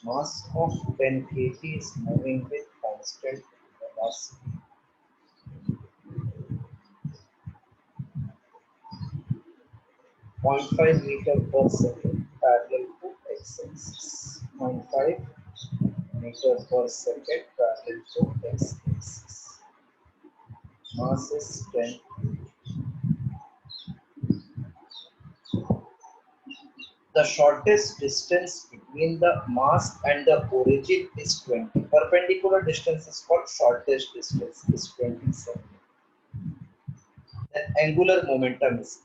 Mass of 10 kg is moving with constant velocity. 0.5 meter per second parallel to x-axis. 0.5 meter per second parallel to x-axis. Mass is 10. The shortest distance between the mass and the origin is 20. Perpendicular distance is called shortest distance, is 20 centimeters. Then angular momentum is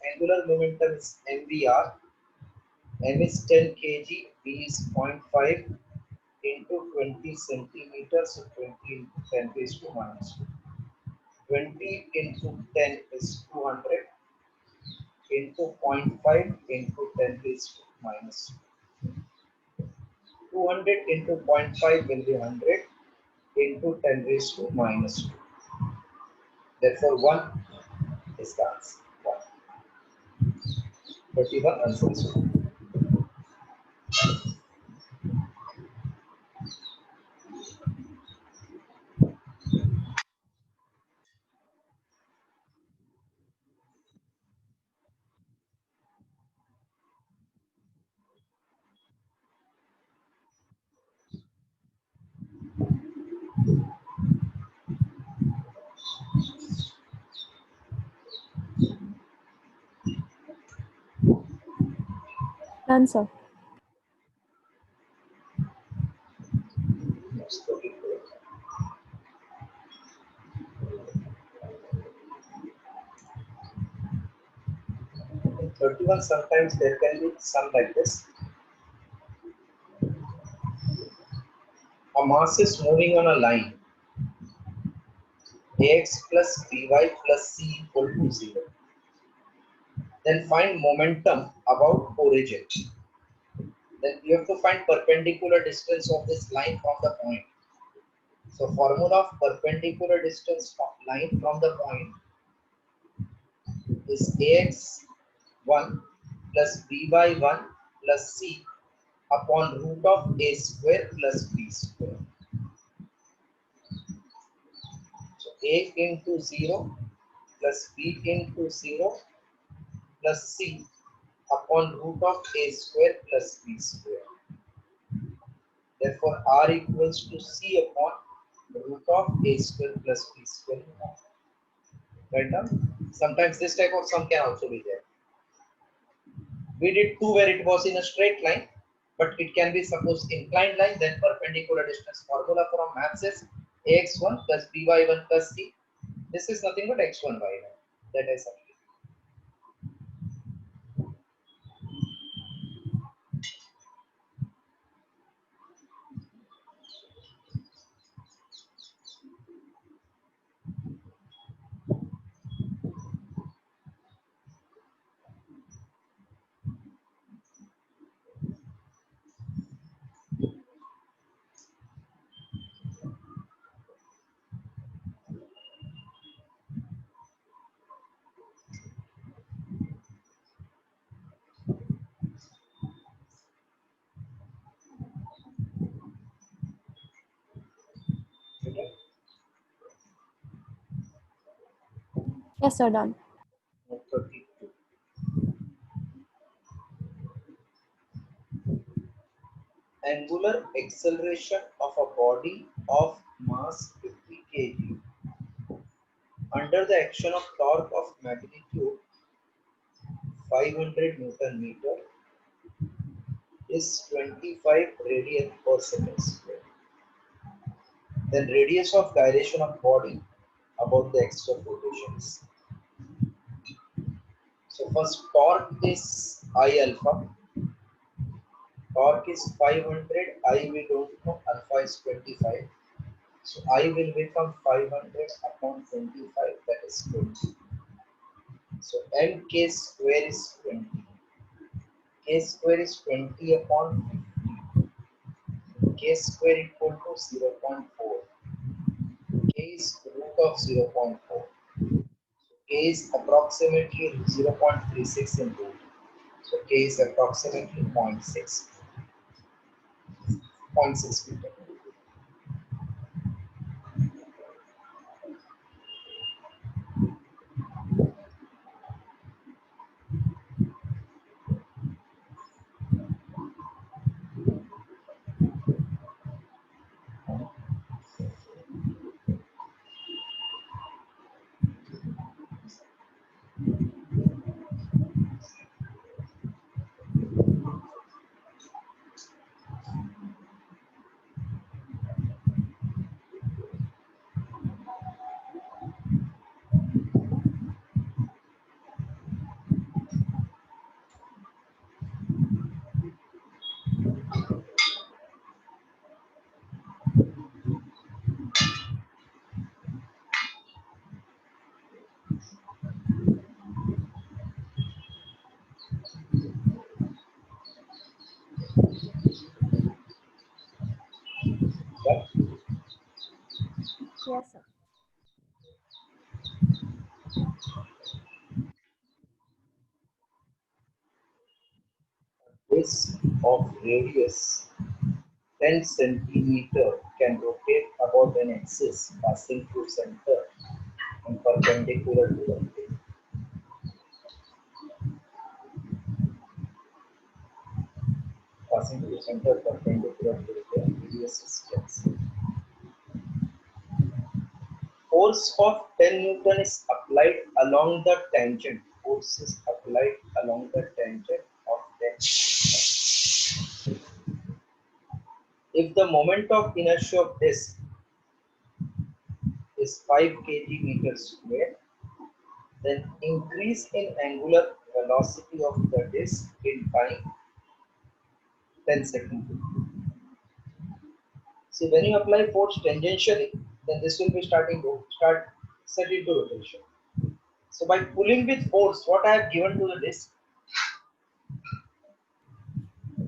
MVR. M is 10 kg, V is 0.5 into 20 centimeters, so 20 into 10 raised to minus 2. 20 into 10 is 200 into zero point 0.5 into 10 raised to minus 2. 200 into zero point 0.5 will be 100 into 10 raised to minus 2. Therefore, 1 is the answer. 1. 31 answer is 1. Done, sir. Next, 34. 31, sometimes there can be some like this. A mass is moving on a line. Ax plus by plus c equal to 0. Then find momentum about origin. Then you have to find perpendicular distance of this line from the point. So formula of perpendicular distance of line from the point is ax1 plus by 1 plus c upon root of a square plus b square. So a into 0 plus b into 0 plus c upon root of a square plus b square. Therefore, r equals to c upon root of a square plus b square. Right now, sometimes this type of sum can also be there. We did 2 where it was in a straight line, but it can be suppose inclined line. Then perpendicular distance formula from maths is ax1 plus by1 plus c. This is nothing but x1 y1. That is something. Okay. Yes, sir. Done. 32. Angular acceleration of a body of mass 50 kg under the action of torque of magnitude 500 Newton meter is 25 radian per second square. Then radius of gyration of body about the axis of rotations. So first torque is I alpha. Torque is 500. I we don't know. Alpha is 25. So I will become 500 upon 25. That is 20. So mk square is 20. K square is 20 upon 50. K square equal to 0.4. K is root of 0.4. K is approximately 0.36 in root. So K is approximately 0.6. 0.6 meter. But Yes, sir. this of radius 10 centimeter can rotate about an axis passing through center and perpendicular to the plane. Passing through center perpendicular to the plane, radius is 10 centimeter. Force of 10 Newton is applied along the tangent. Force is applied along the tangent of 10. If the moment of inertia of disk is 5 kg meter square, then increase in angular velocity of the disk in time 10 seconds. See, when you apply force tangentially, then this will be starting to start set into rotation. So by pulling with force, what I have given to the disk,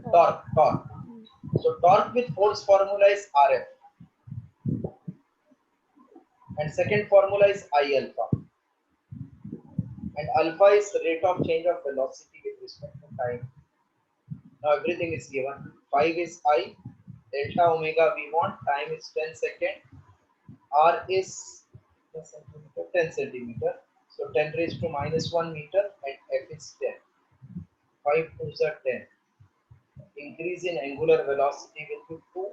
Uh, torque. mm, So torque with force formula is Rf, and second formula is I alpha, and alpha is the rate of change of velocity with respect to time. Now everything is given. 5 is I, delta omega we want, time is 10 second, R is 10 centimeter, so 10 raised to minus 1 meter, and F is 10. 5 2s are 10. Increase in angular velocity will be 2.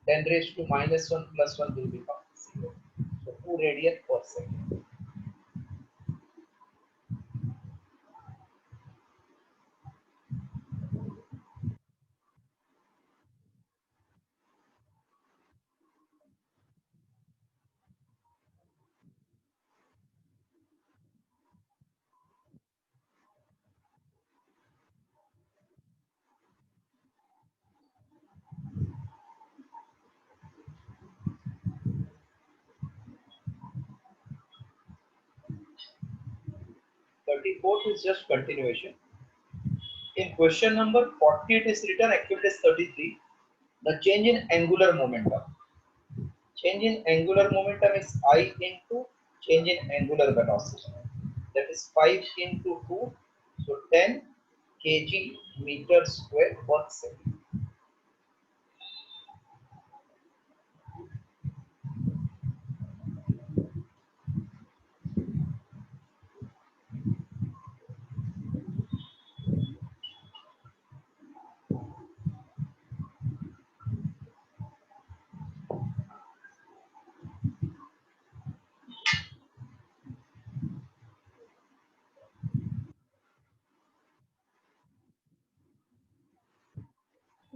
10 raised to minus 1 plus 1 will become 0. So 2 radian per second. 34th is just continuation. In question number 40, it is written, actually it is 33. The change in angular momentum. Change in angular momentum is I into change in angular velocity. That is 5 into 2, so 10 kg meter square per second.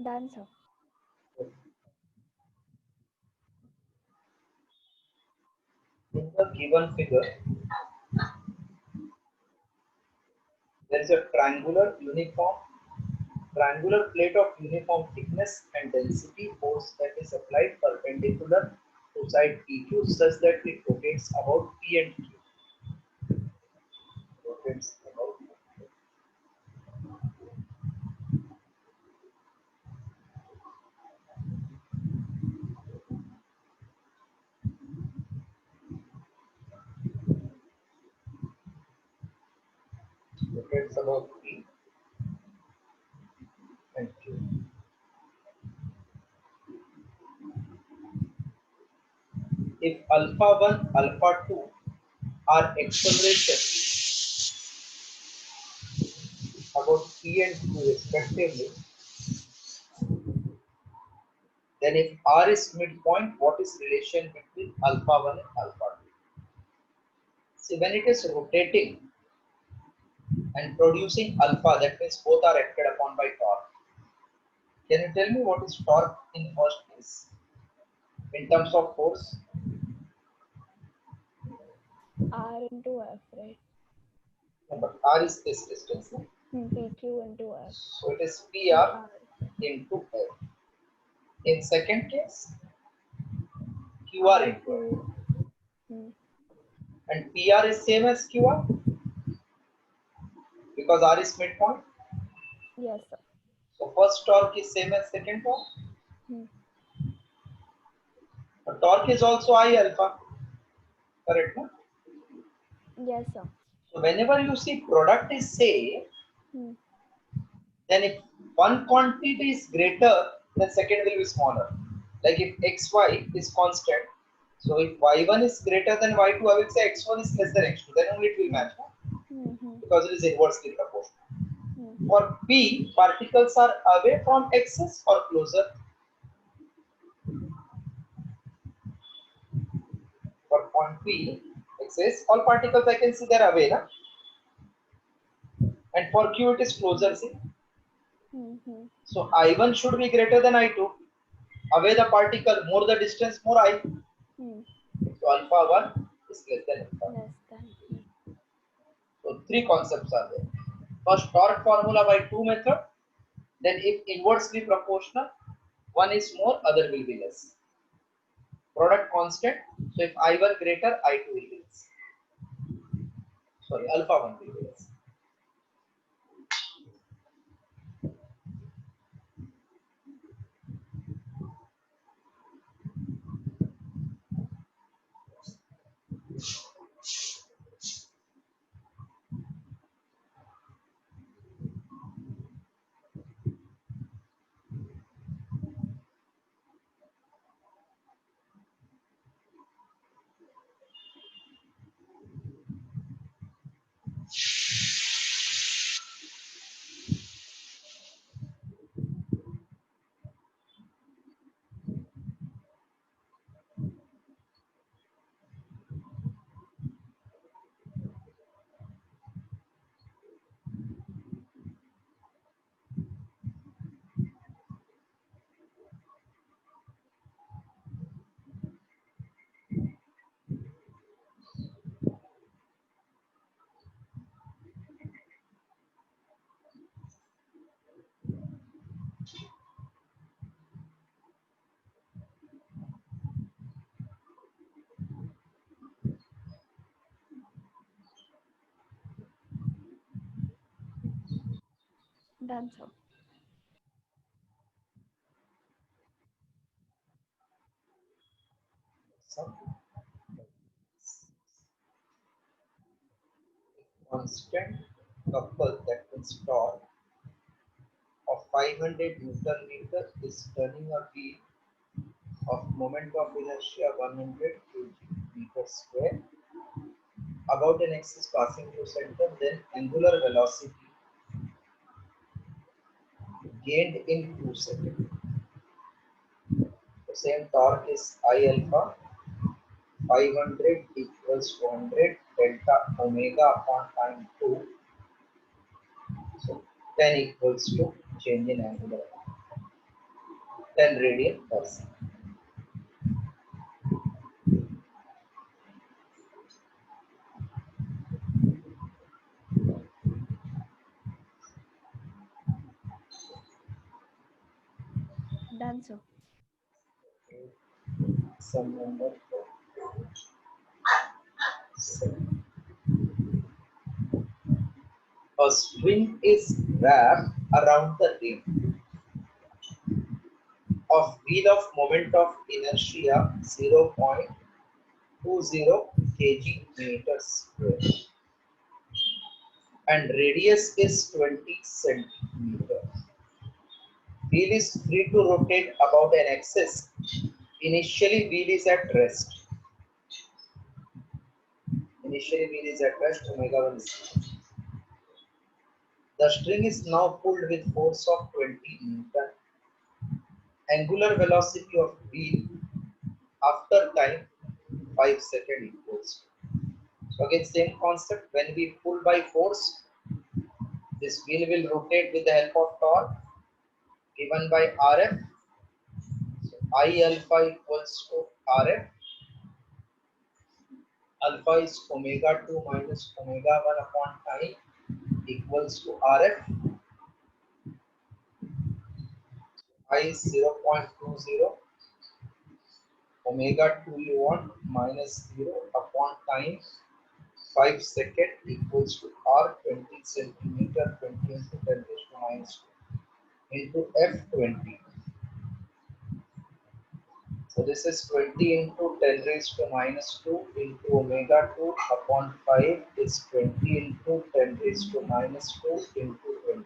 done, sir. In the given figure, there is a triangular plate of uniform thickness and density force that is applied perpendicular to side PQ such that it rotates about P and Q. Rotates about rotates about P and Q. if alpha 1, alpha 2 are acceleration about p and q respectively, then if r is midpoint, what is relation between alpha 1 and alpha 2? See, when it is rotating and producing alpha, that means both are acted upon by torque. Can you tell me what is torque in first place in terms of force? R into F, right? No, but r is this distance. No? PQ into F. So it is PR PR. into F. In second case, QR R into Q. F. Hmm. And PR is same as QR because R is midpoint. Yes, sir. So first torque is same as second torque. Hmm. The torque is also I alpha. Correct? No? Yes, sir. So whenever you see product is same, Hmm. then if one quantity is greater, then second will be smaller. Like if xy is constant, so if y1 is greater than y2, I will say x1 is less than x2. Then only it will Hmm. match, no? Hmm. Hmm. Because it is inversely proportional. Hmm. For P, particles are away from axis or closer. For point P, axis, all particles I can see they are away, na? And for Q, it is closer. See, Hmm. Hmm. so I1 should be greater than I2. Away the particle, more the distance, more I. Hmm. So alpha 1 is less than alpha. Less than. Hmm. So three concepts are there. First, torque formula by two method. Then, if inversely proportional, one is more, other will be less. Product constant. So if I1 greater, I2 will be less. Sorry, alpha 1 will be less. Done, sir. Some constant couple, that means torque of 500 Newton meter is turning a wheel of moment of inertia 100 kg meter square about an axis passing through center, then angular velocity gained in 2 seconds. The same torque is I alpha 500 equals to 100 delta omega upon time 2. So 10 equals to change in angular 10 radian per second. Done, sir. Some number 7. A string is wrapped around the rim of wheel of moment of inertia 0.20 kg meters square and radius is 20 centimeters. Wheel is free to rotate about an axis. Initially, wheel is at rest. initially wheel is at rest, omega 1 is 0. The string is now pulled with force of 20 Newton. Angular velocity of wheel after time 5 seconds equals. So again same concept, when we pull by force, this wheel will rotate with the help of torque given by Rf. So I alpha equals to Rf. Alpha is omega 2 minus omega 1 upon time equals to Rf. I is 0.20, omega 2 you want minus 0 upon time 5 second equals to R 20 centimeter 20 into 10 raised to minus 2 into F 20. So this is 20 into 10 raised to minus 2 into omega 2 upon 5 is 20 into 10 raised to minus 2 into 20.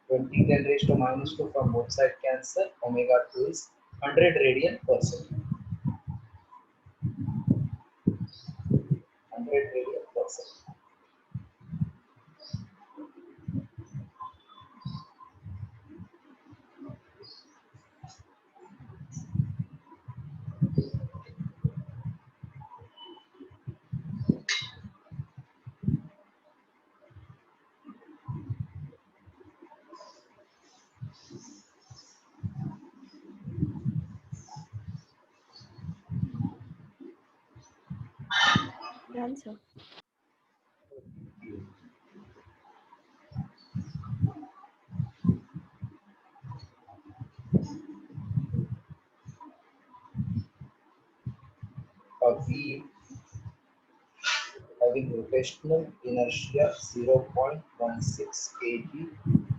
20 10 raised to minus 2 from both sides cancel. Omega 2 is 100 radian per second. 100 radian per second. Done, sir. A wheel having rotational inertia 0.16 kg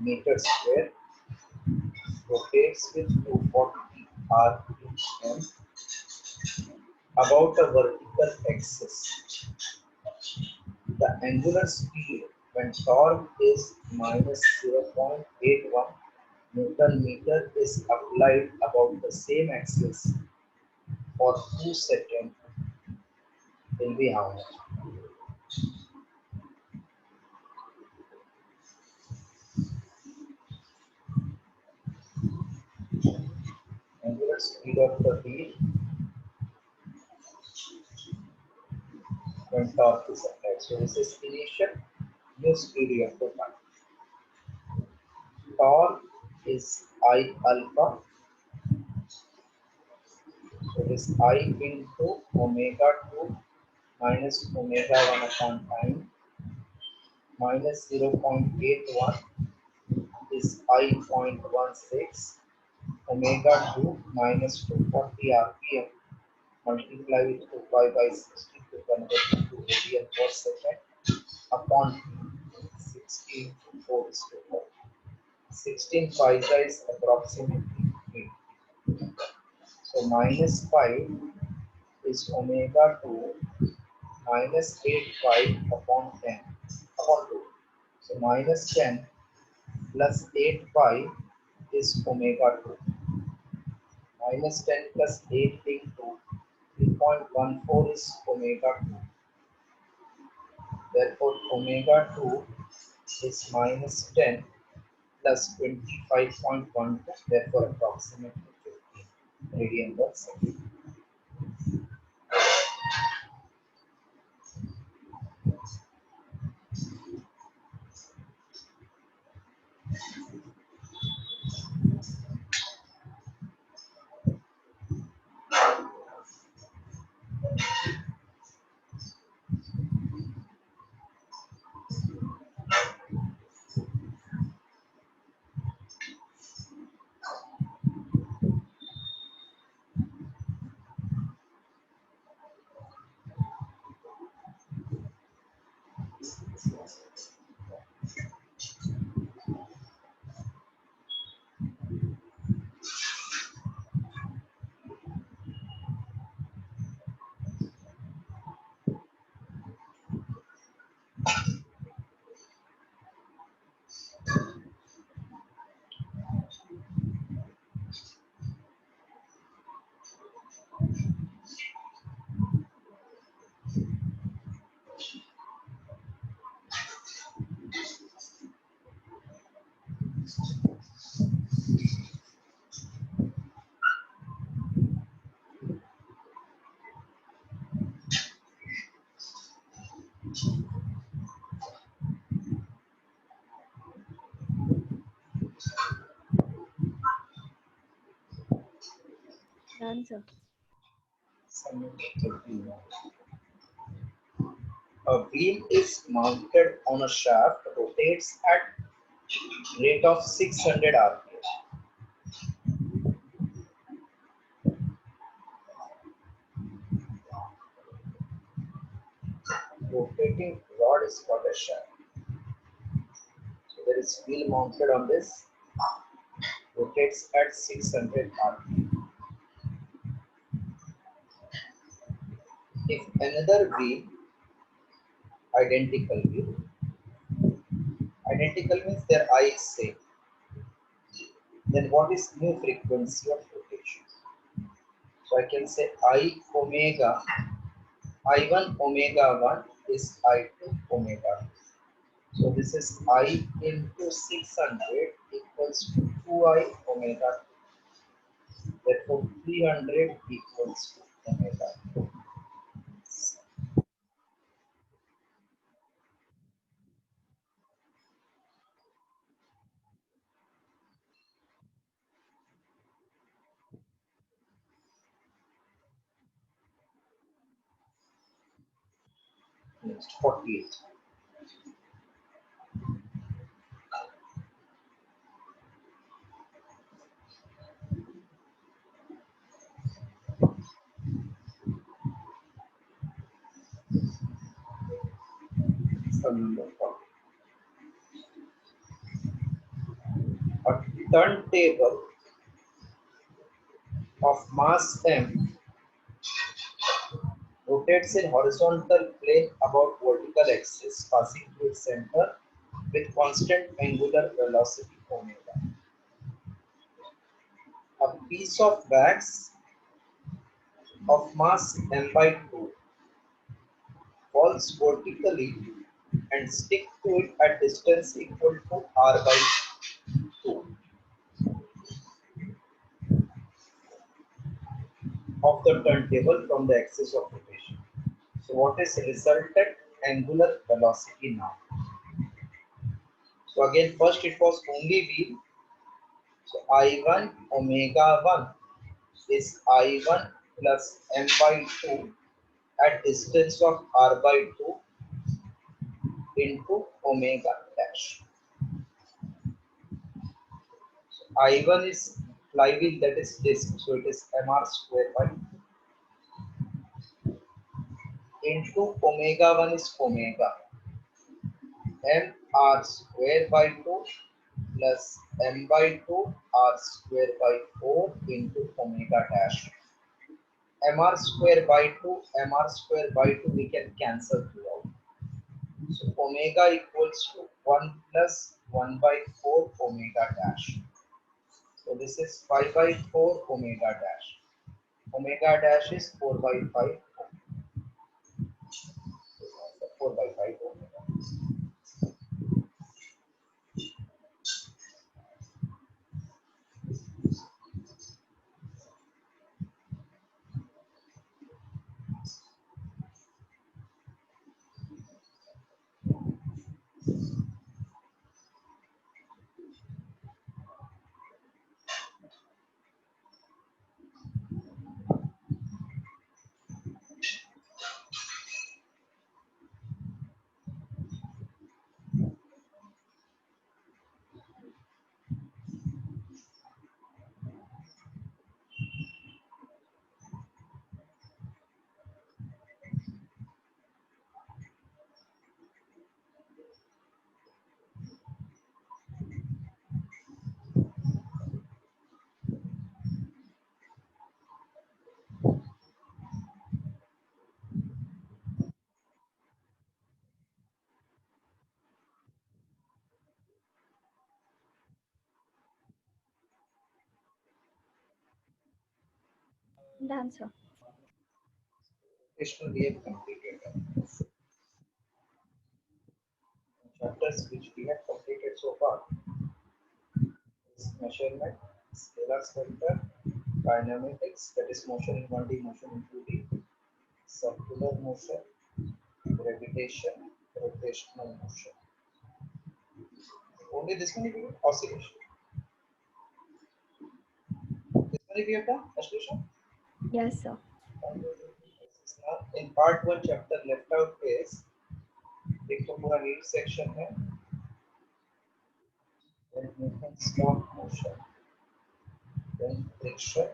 meter square rotates with 240 rpm about a vertical axis. The angular speed when torque is minus 0.81 Newton meter is applied about the same axis for 2 seconds will be how much? Angular speed of the wheel when torque is applied. So this is initial new speed you have to find. Torque is I alpha. So this I into omega 2 minus omega 1 upon time minus 0.81 is I.16 omega 2 minus 240 rpm multiply with 2 pi by 60 to convert into radian per second upon 60 to 4 is to 4. 16 pi is approximately 8. So minus 5 is omega 2 minus 8 pi upon 10 upon 2. So minus 10 plus 8 pi is omega 2. Minus 10 plus 8 into 3.14 is omega 2. Therefore, omega 2 is minus 10 plus 25.12, therefore approximately 15 radian per second. Answer. A wheel is mounted on a shaft, rotates at rate of 600 rpm. Rotating rod is called a shaft. So there is wheel mounted on this, rotates at 600 rpm. If another wheel, identical wheel, identical means their I is same, then what is new frequency of rotation? So I can say I omega, I1 omega 1 is I2 omega 2. So this is I into 600 equals to 2I omega 2. Therefore 300 equals to omega 2. Next 48. Some number 40. A turntable of mass m rotates in horizontal plane about vertical axis passing through its center with constant angular velocity omega. A piece of wax of mass m by 2 falls vertically and stick to it at distance equal to r by 2 of the turntable from the axis of rotation. So what is resultant angular velocity now? So again first it was only wheel. So I1 omega 1 is I1 plus m by 2 at distance of r by 2 into omega dash. So I1 is flywheel, that is disk, so it is mr square by into omega 1 is omega mr square by 2 plus m by 2 r square by 4 into omega dash. Mr square by 2, mr square by 2 we can cancel throughout. So omega equals to 1 plus 1 by 4 omega dash. So this is 5 by 4 omega dash. Omega dash is 4 by 5. 4 by 5 omega. Dancer. Rotational we have completed. Chapters which we have completed so far is measurement, scalar sculpture, kinematics, that is motion in 1D, motion in 2D, circular motion, gravitation, rotational motion. Only this many we have oscillation. This many we have done oscillation. Yes, sir. Now, in part one chapter left out is देखो पूरा read section है then movement stop motion then friction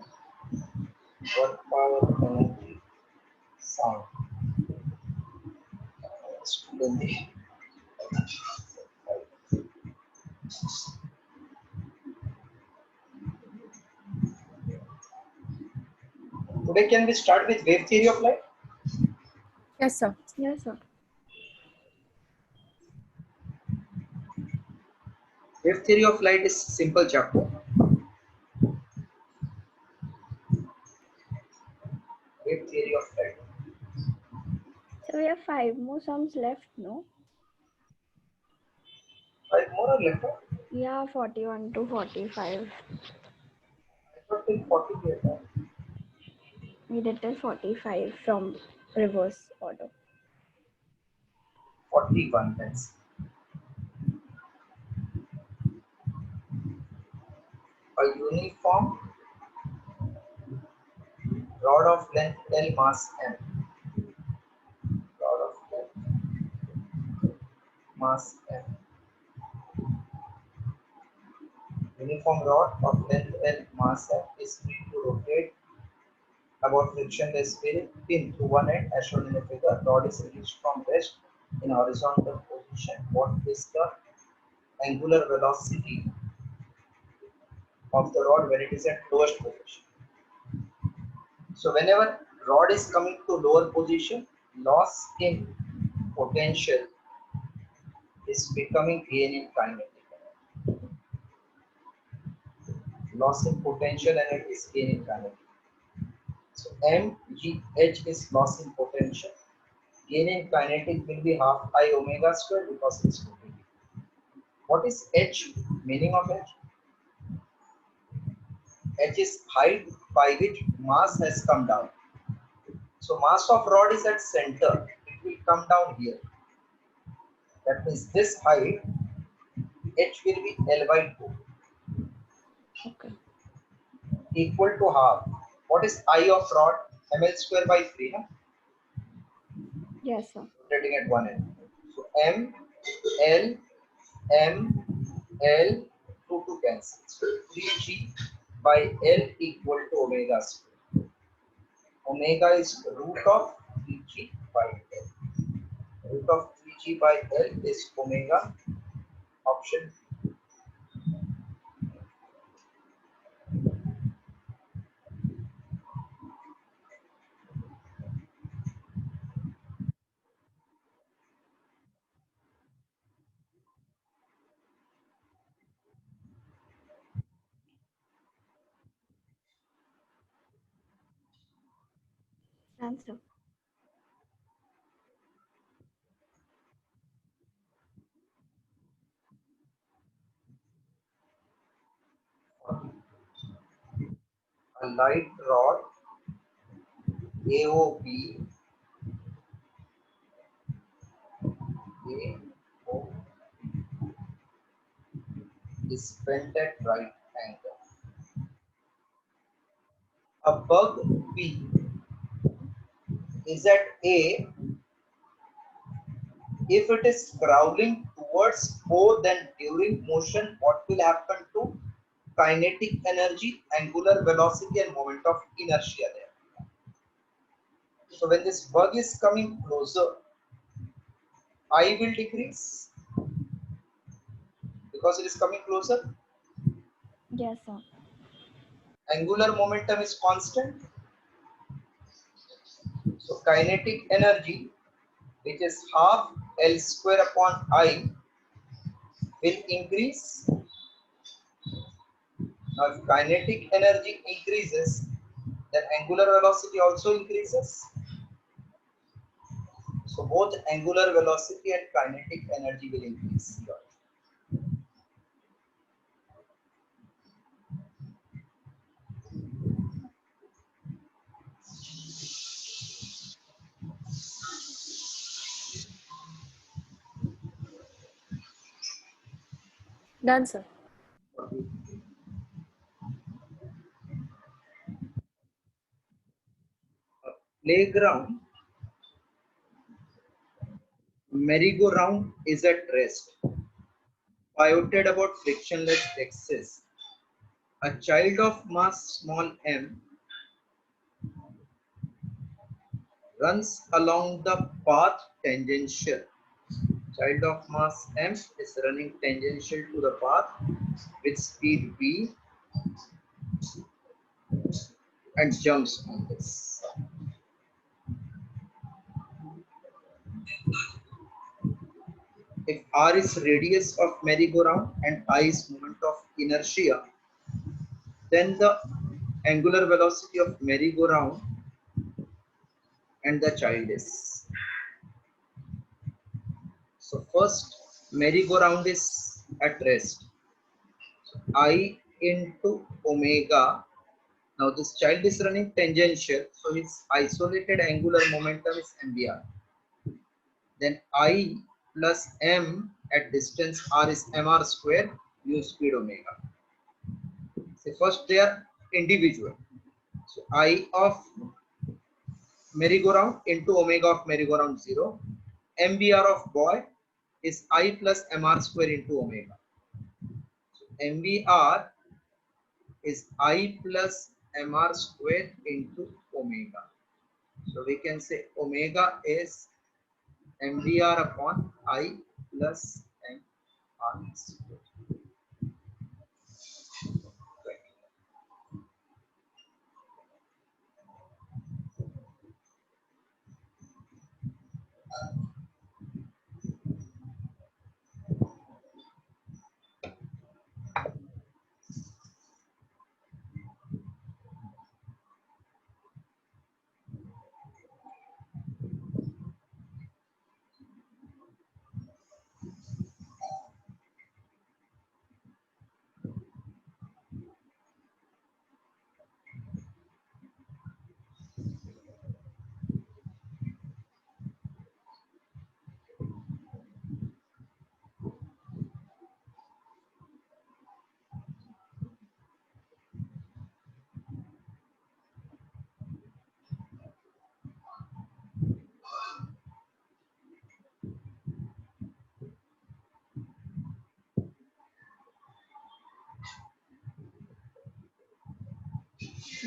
work power energy sound student today can we start with wave theory of light. Yes, sir. Yes, sir. Wave theory of light is simple chapter. Wave theory of light. So we have 5 more sums left, no? 5 more or left? Yeah, 41 to 45. I thought till 40 later. We did till 45 from reverse order. 41 then. A uniform rod of length L mass M. Rod of length mass M. Uniform rod of length L mass M is free to rotate about frictionless pin to one end as shown in the figure. Rod is released from rest in horizontal position. What is the angular velocity of the rod when it is at lowest position? So whenever rod is coming to lower position, loss in potential is becoming gain in kinetic energy. Loss in potential and it is gain in kinetic. So mgh is loss in potential. Gain in kinetic will be half I omega square because it's rotating. What is h? Meaning of h? H is height by which mass has come down. So mass of rod is at center. It will come down here. That means this height h will be L by 2 Okay. equal to half. What is I of rod? ml square by 3. No? Yes, sir. Rotating at one end. So m, L, m, L, 2 to cancel. So 3g by L equal to omega square. Omega is root of 3g by L. Root of 3g by L is omega. Option Answer. a light rod AOB AO is bent at right angle. A bug B is at A if it is crawling towards O, then during motion, what will happen to kinetic energy, angular velocity, and moment of inertia there? So when this bug is coming closer, I will decrease because it is coming closer. Yes, sir. Angular momentum is constant. So kinetic energy, which is half L square upon I, will increase. Now, if kinetic energy increases, then angular velocity also increases. So both angular velocity and kinetic energy will increase here. Done, sir. playground, merry-go-round is at rest, pivoted about frictionless axis. A child of mass small m runs along the path tangential. Child of mass m is running tangential to the path with speed v and jumps on this. If r is radius of merry-go-round and I is moment of inertia, then the angular velocity of merry-go-round and the child is. So first, merry-go-round is at rest. So I into omega. Now this child is running tangential, so his isolated angular momentum is mvr. Then I plus m at distance r is mr square u speed omega. So first they are individual. So I of merry-go-round into omega of merry-go-round 0. MVR of boy is I plus mr square into omega. So MVR is I plus mr square into omega. So we can say omega is MVR upon I plus mr square.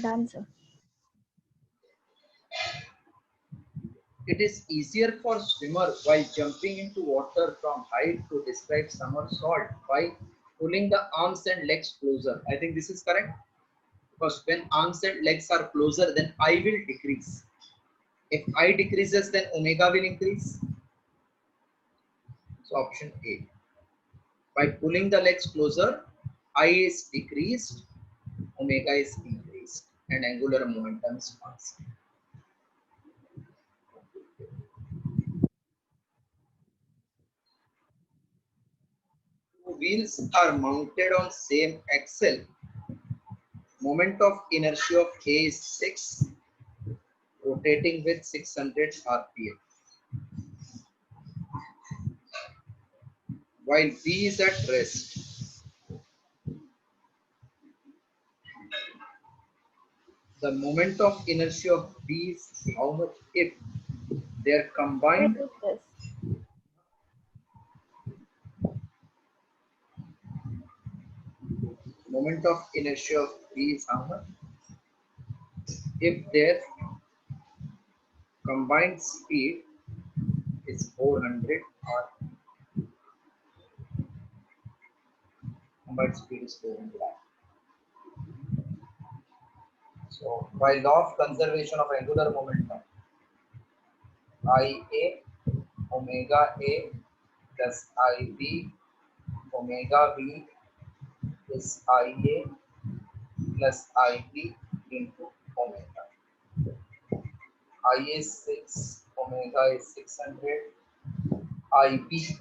Done, sir. It is easier for swimmer while jumping into water from height to describe somersault by pulling the arms and legs closer. I think this is correct, because when arms and legs are closer, then I will decrease. If I decreases, then omega will increase. So option A. By pulling the legs closer, I is decreased, omega is increased, and angular momentum is constant. Two wheels are mounted on same axle. Moment of inertia of A is 6, rotating with 600 rpm. While B is at rest, the moment of inertia of B is how much if their What combined is this? moment of inertia of B is how much if their combined speed is 400 or combined speed is 400. So by law of conservation of angular momentum, IA omega A plus IB omega B is IA plus IB into omega. I is 6, omega is 600, IB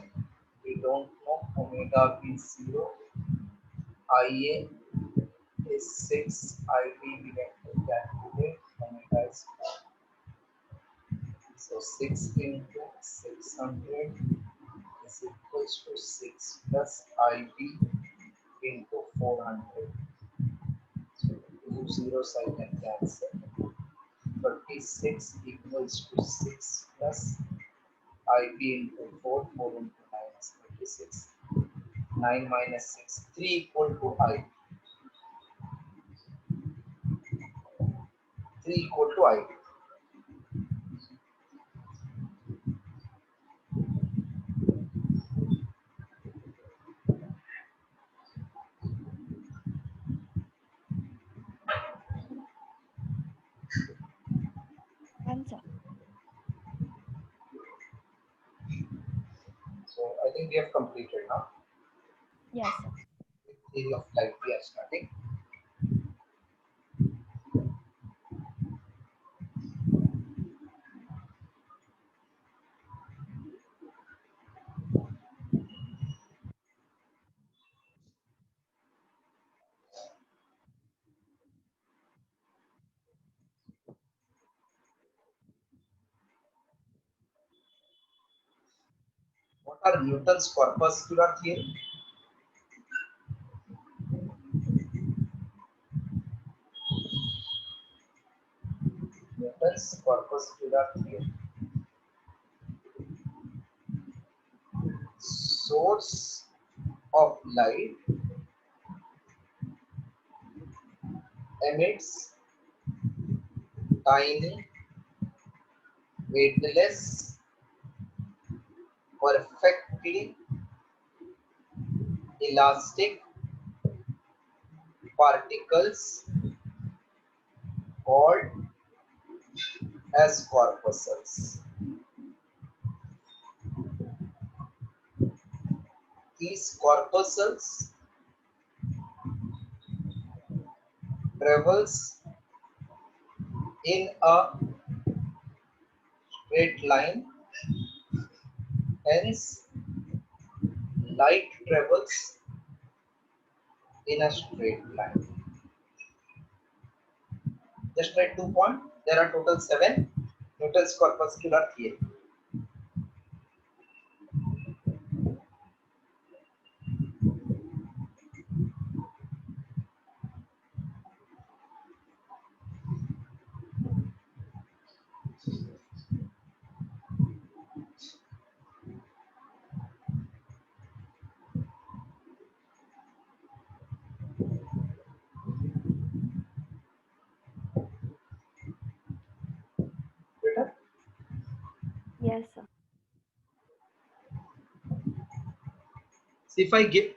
we don't know, omega B is 0, IA is 6, IB we have to calculate, omega is 4. So 6 into 600 is equals to 6 plus IB into 400. So 2 zeros I can cancel. 36 equals to 6 plus IP into 4, 4 into 9 is 36. 9 minus 6, 3 equal to I. 3 equal to I. Answer. So I think we have completed now. Yes, sir. With theory of light we are starting. What are Newton's corpuscular theory? Newton's corpuscular theory. Source of light emits tiny, weightless, perfectly elastic particles called as corpuscles. These corpuscles travels in a straight line, hence light travels in a straight line. Just write 2 points. There are total 7. Newton's corpuscular theory. Better? Yes, sir. See, if I give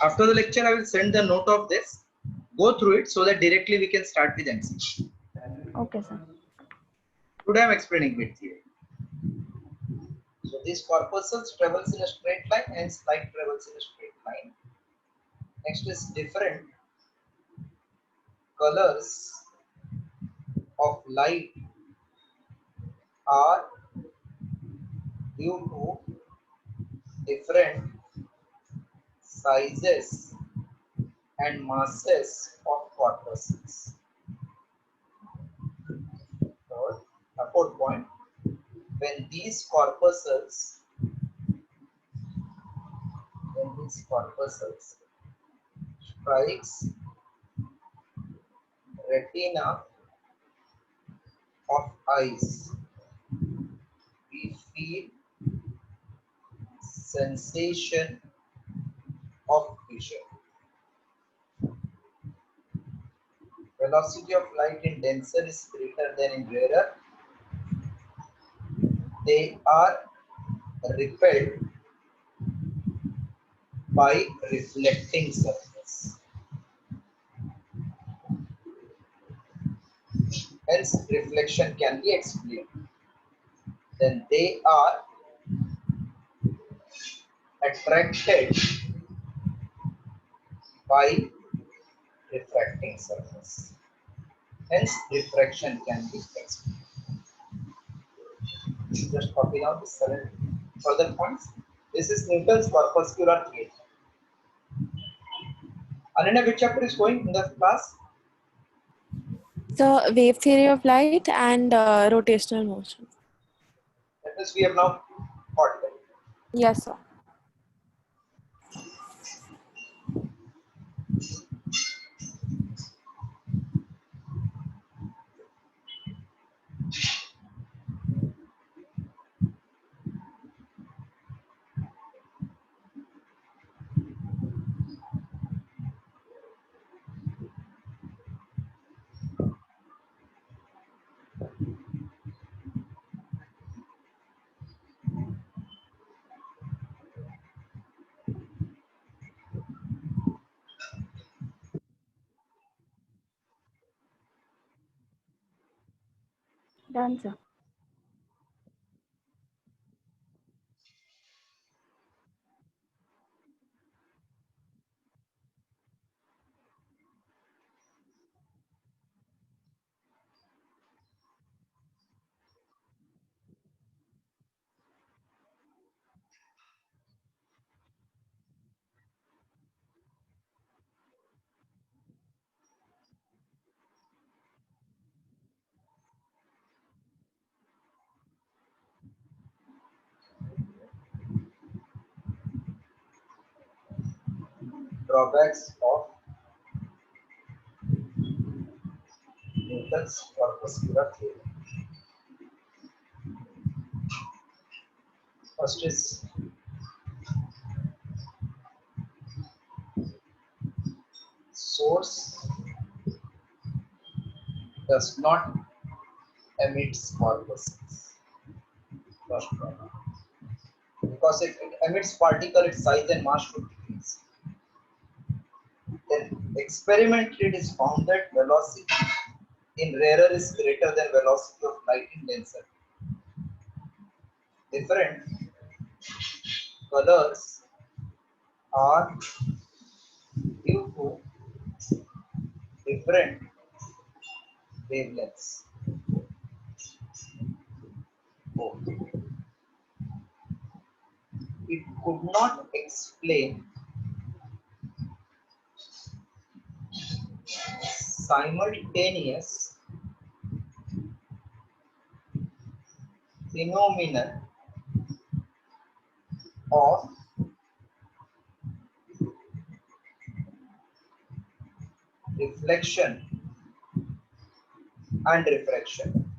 after the lecture, I will send the note of this. Go through it so that directly we can start with MC. Okay, sir. Today I am explaining with theory. So these corpuscles travels in a straight line, hence light travels in a straight line. Next is different colors of light are due to different sizes and masses of corpuscles. Third, fourth point, when these corpuscles strikes retina of eyes, we feel sensation of vision. Velocity of light in denser is greater than in rarer. They are repelled by reflecting surface. Hence, reflection can be explained. Then they are attracted by refracting surface. Hence, refraction can be explained. Just copy down the 7 further points. This is Newton's corpuscular theory. Ananya, which chapter is going in the class? The wave theory of light and rotational motion. That means we have now got that. Yes, sir. Done, sir. Drawbacks of Newton's corpuscular theory. First is source does not emit corpuscles. First problem. Because if it emits particle, its size and mass should decrease. Then experimentally it is found that velocity in rarer is greater than velocity of light in denser. Different colors are due to different wavelengths. Oh. It could not explain simultaneous phenomenon of reflection and refraction.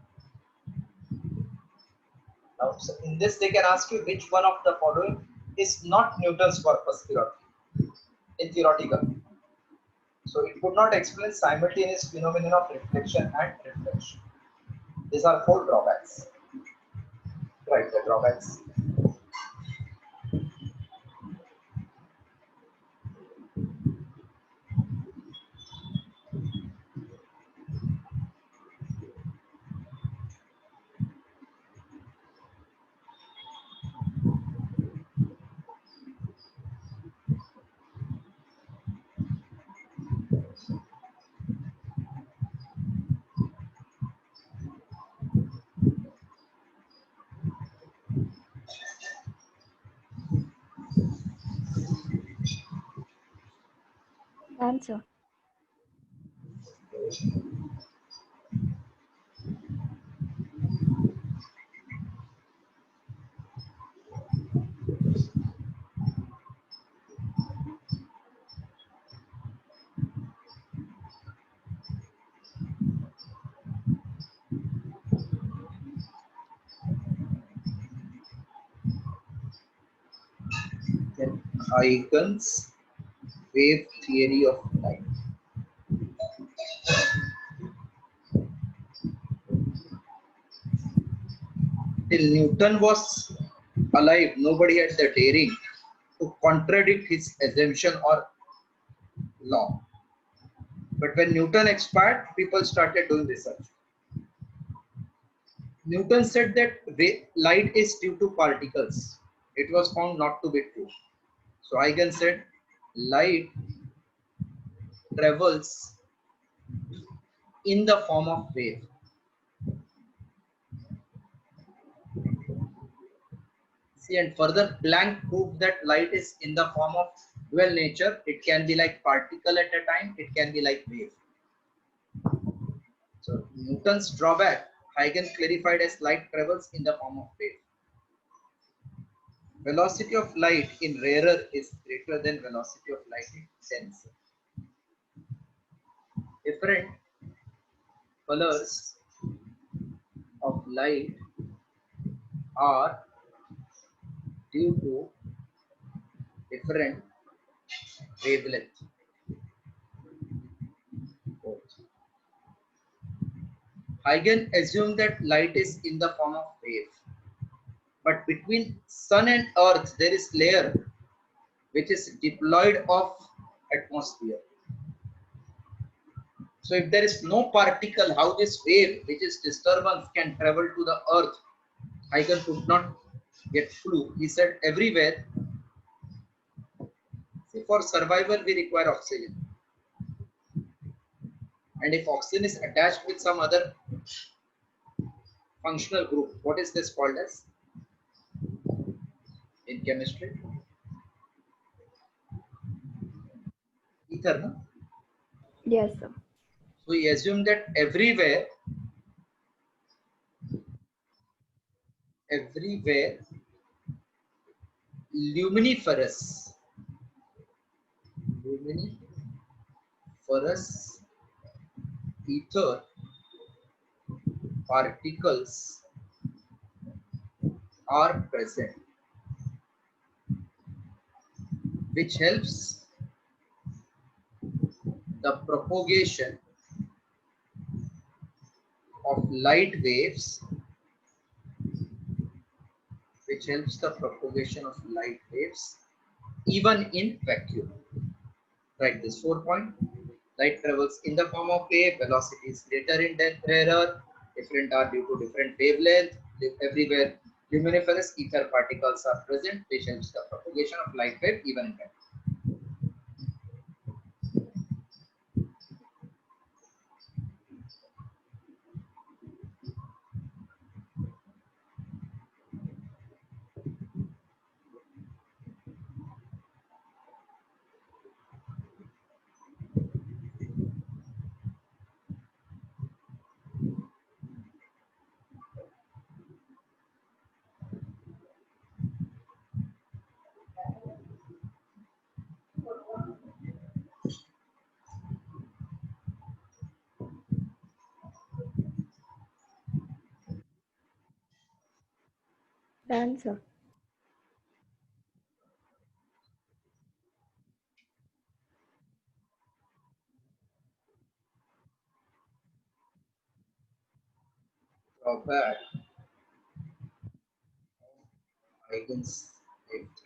Now, so in this, they can ask you which one of the following is not Newton's corpuscular in theoretical. So it could not explain simultaneous phenomenon of reflection and refraction. These are four drawbacks. Right, the drawbacks. Done, sir. Then Huygens wave theory of light. Till Newton was alive, nobody had the daring to contradict his assumption or law. But when Newton expired, people started doing research. Newton said that light is due to particles. It was found not to be true. So Huygens said light travels in the form of wave. See, and further Planck proved that light is in the form of dual nature. It can be like particle at a time, it can be like wave. So Newton's drawback, Huygens clarified as light travels in the form of wave. Velocity of light in rarer is greater than velocity of light in denser. Different colors of light are due to different wavelength. Huygens assumed that light is in the form of wave. But between sun and earth, there is layer which is diploid of atmosphere. So if there is no particle, how this wave, which is disturbance, can travel to the earth? Huygens could not get flew. He said everywhere, see, for survival we require oxygen. And if oxygen is attached with some other functional group, what is this called as in chemistry? Ether, no? Yes, sir. So we assume that everywhere luminiferous, luminiferous ether particles are present, which helps the propagation of light waves, even in vacuum. Write this 4 point. Light travels in the form of wave, velocity is greater in depth, rarer, different are due to different wavelength. Everywhere luminiferous ether particles are present, which helps the propagation of light wave even in vacuum. Done, sir. Drawback Huygens effect.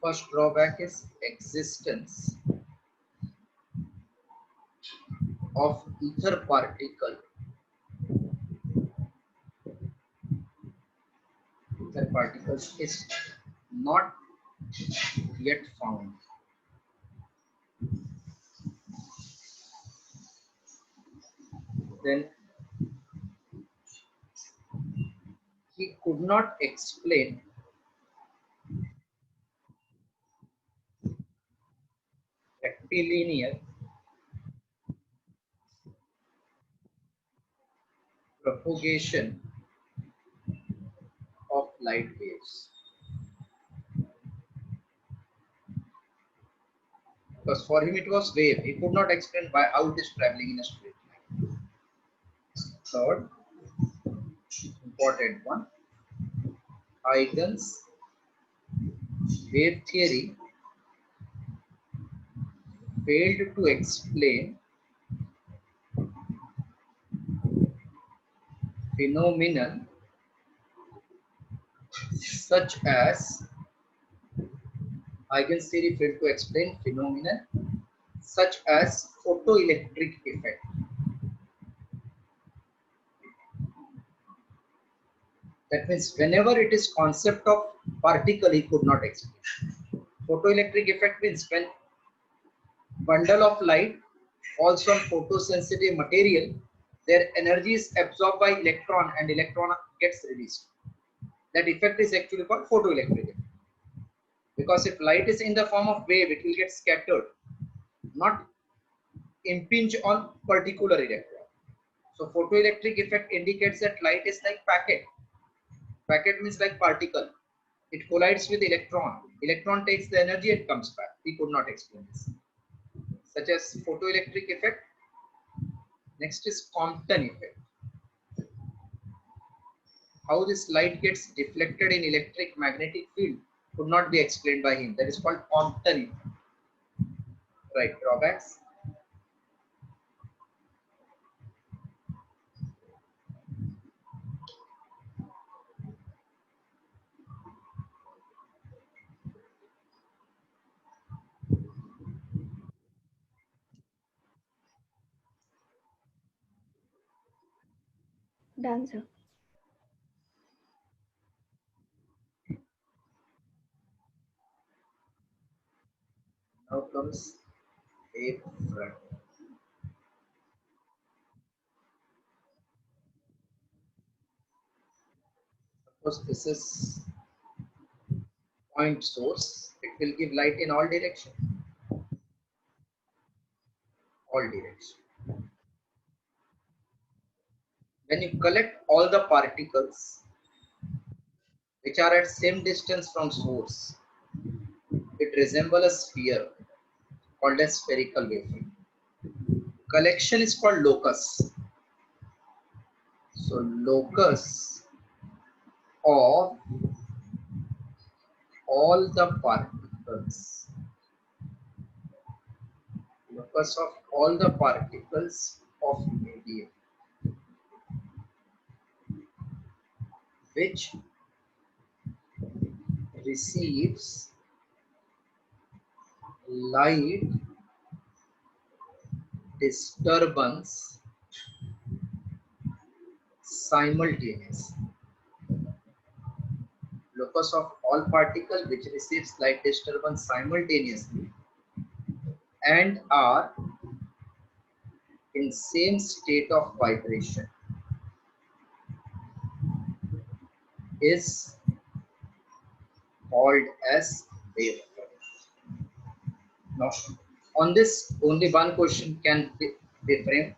First drawback is existence of ether particle. Ether particles is not yet found. Then he could not explain rectilinear propagation of light waves. Because for him it was wave. He could not explain why how it is traveling in a straight line. Third, important one, Huygens wave theory failed to explain phenomenon such as Huygens theory failed to explain phenomena such as photoelectric effect. That means whenever it is concept of particle, he could not explain. Photoelectric effect means when bundle of light falls on photosensitive material, their energy is absorbed by electron and electron gets released. That effect is actually called photoelectric effect. Because if light is in the form of wave, it will get scattered, not impinge on particular electron. So photoelectric effect indicates that light is like packet. Packet means like particle. It collides with electron. Electron takes the energy and comes back. We could not explain this. Such as photoelectric effect. Next is Compton effect. How this light gets deflected in electric magnetic field could not be explained by him. That is called Compton effect. Right, drawbacks. Done, sir. Now comes wavefront. Suppose this is point source, it will give light in all direction. All direction. When you collect all the particles which are at same distance from source, it resembles a sphere called as spherical wavefront. Collection is called locus. So locus of all the particles. Locus of all the particles of medium which receives light disturbance simultaneously. Locus of all particle which receives light disturbance simultaneously and are in same state of vibration is called as wavefront. Now, on this, only one question can be framed.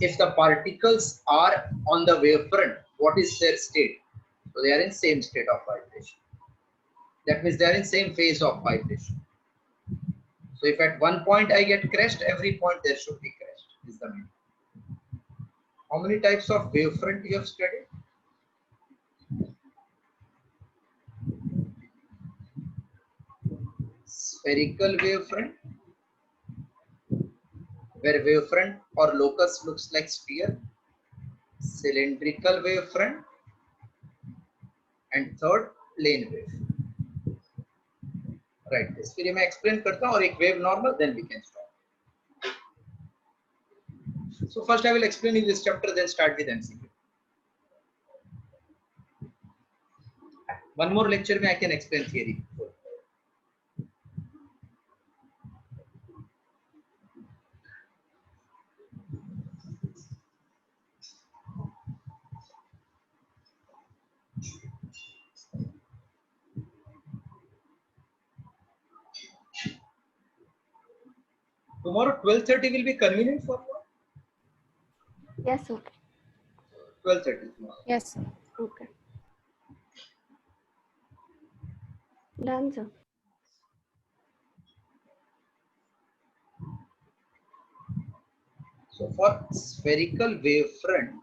If the particles are on the wavefront, what is their state? So they are in same state of vibration. That means they are in same phase of vibration. So if at one point I get crest, every point there should be crest. Is the meaning. How many types of wavefront you have studied? Spherical wavefront, where wavefront or locus looks like sphere. Cylindrical wavefront, and third plane wave. Right. इस फिर मैं explain करता हूँ और एक wave normal, then we can stop. So first I will explain in this chapter, then start with MCQ. One more lecture में I can explain theory. Tomorrow 12:30 will be convenient for you? Yes, sir. 12:30 tomorrow. Yes, sir. Okay. Done, sir. So for spherical wavefront,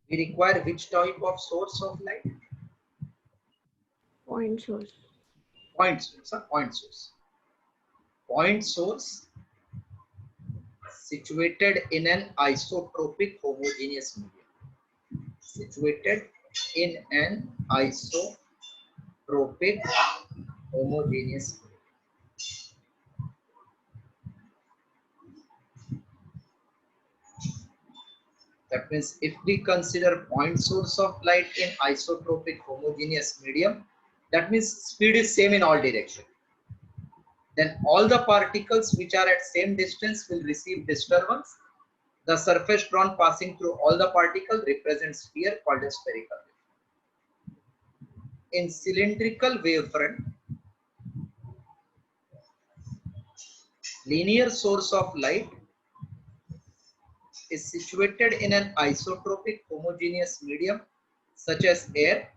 we require which type of source of light? Point source. Point source. Point source. Point source situated in an isotropic homogeneous medium. Situated in an isotropic homogeneous medium. That means if we consider point source of light in isotropic homogeneous medium, that means speed is same in all directions. Then all the particles which are at same distance will receive disturbance. The surface drawn passing through all the particles represents sphere called as spherical wave. In cylindrical wavefront, linear source of light is situated in an isotropic homogeneous medium such as air.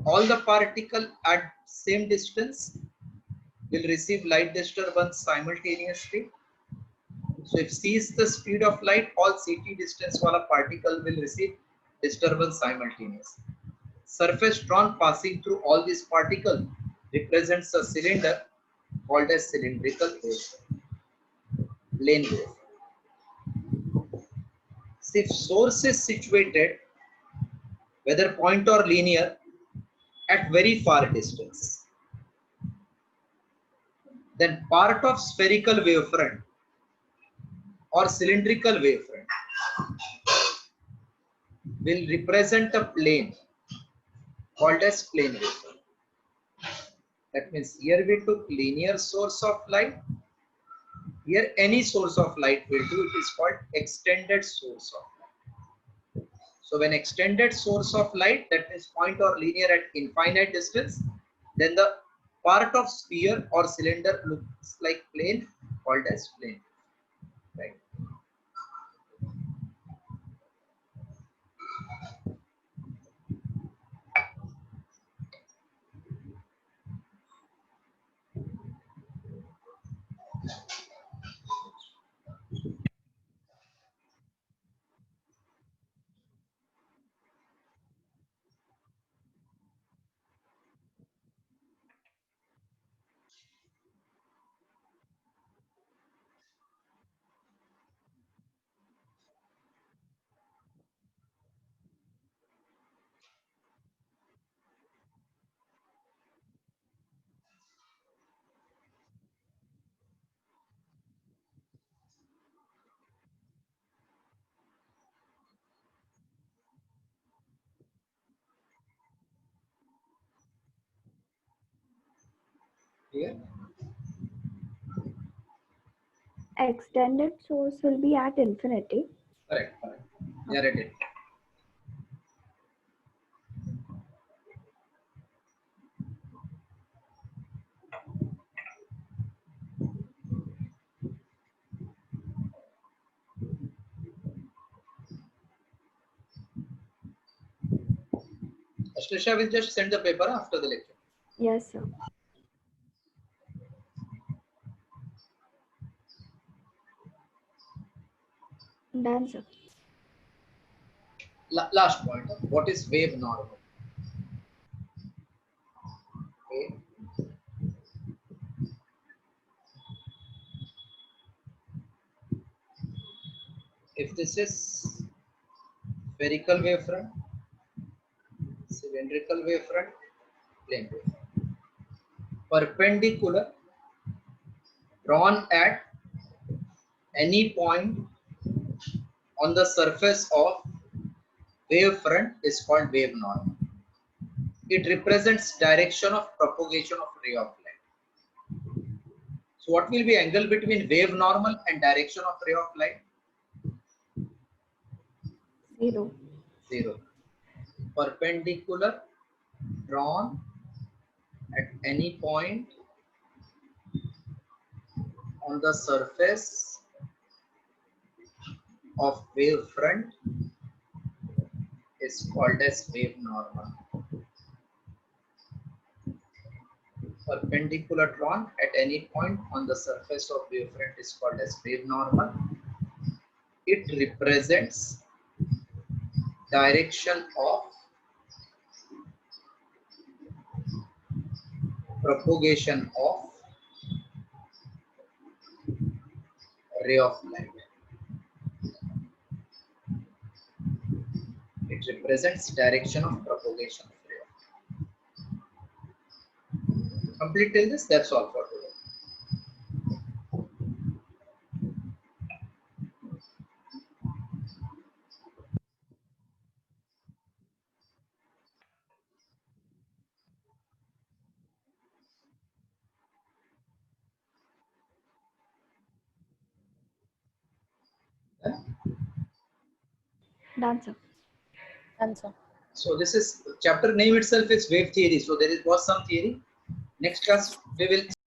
All the particles at same distance will receive light disturbance simultaneously. So if c is the speed of light, all ct distance wala particle will receive disturbance simultaneously. Surface drawn passing through all these particles represents a cylinder called as cylindrical wave. Plane wave. So if source is situated, whether point or linear, at very far distance, then part of spherical wavefront or cylindrical wavefront will represent a plane called as plane wavefront. That means here we took linear source of light. Here any source of light will do. It is called extended source of light. So when extended source of light, that is point or linear at infinite distance, then the part of sphere or cylinder looks like plane called as plane. Right. Here. Extended source will be at infinity. Correct. Correct. There it is. Ashlisha will just send the paper after the lecture. Yes, sir. Done, sir. Last point. What is wave normal? Okay. If this is spherical wavefront, cylindrical wavefront, plane wavefront, perpendicular, drawn at any point on the surface of wavefront is called wave normal. It represents direction of propagation of ray of light. So what will be angle between wave normal and direction of ray of light? 0. 0. Perpendicular, drawn at any point on the surface of wavefront is called as wave normal. Perpendicular drawn at any point on the surface of wavefront is called as wave normal. It represents direction of propagation of ray of light. It represents direction of propagation of ray of light. Complete till this, that's all for today. Done, sir. Answer. So this is chapter name itself is wave theory. So there was some theory. Next class we will